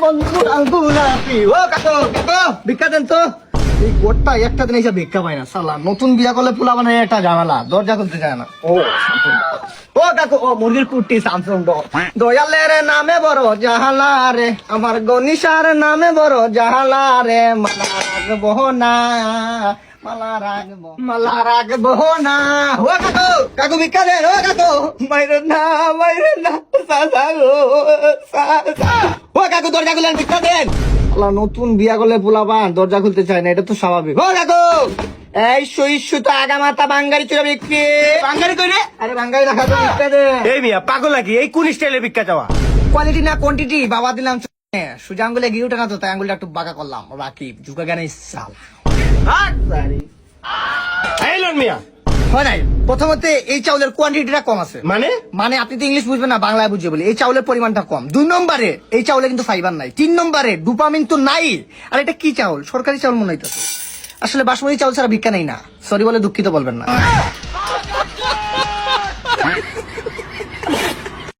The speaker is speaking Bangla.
বন্ধু আঙ্গুলাপি। ও কাকু কাকু ভিক্ষা দেন তো। এই গোটটা একটা দিন এসে ভিক্ষা পায় না সালা। নতুন বিয়া করলে পোলা মানে একটা ঝামেলা, দরজা খুলতে চায় না। ও কাকু ও মুরগির কুটি স্যামসুং দয়ালের নামে বড় জাহালা রে, আমার গনিশার নামে বড় জাহালা রে, মালা রাখবো না মালা রাখবো না। ও কাকু কাকু ভিক্ষা দেন। ও কাকু মাইরে না সাসা গো সাসা। ও কাকু দরজা খুলেন ভিক্ষা দেন। আল্লাহ নতুন বিয়া করলে পোলাপান দরজা খুলতে চায় না, এটা তো স্বাভাবিক। ও কাকু এই সইস্যু তো আগা মাথা বাঙ্গারি চুরা বিক্রি। বাঙালি কই রে? আরে বাঙ্গারি রাখা তো ভিক্ষা দেন। এই মিয়া পাগল নাকি? এই কোন স্টাইলে ভিক্ষা চাওয়া? কোয়ালিটি না কোয়ান্টিটি বাবা দিলাম। সুজা আঙ্গুলে গিয়ে উঠে না তো, তাই আঙ্গুলটা একটু বাঁকা করলাম। রাকিব ঝুঁকা জ্ঞানে সাল এই লন মিয়া। হয় নাই। প্রথমত এই চাউলের কোয়ান্টিটিটা কম আছে। মানে আপনি তো ইংলিশ বুঝবেন না, বাংলায় বুঝবে বলি। এই চাউলের পরিমাণটা কম। 2 নম্বরে এই চাউলে কিন্তু ফাইবার নাই। 3 নম্বরে ডোপামিন তো নাই। আর এটা কি চাউল? সরকারি চাউল মনে হইতেছে। আসলে বাসমতি চাউল ছাড়া ভিক্ষা নেই না। সরি বলে দুঃখিত বলবেন না।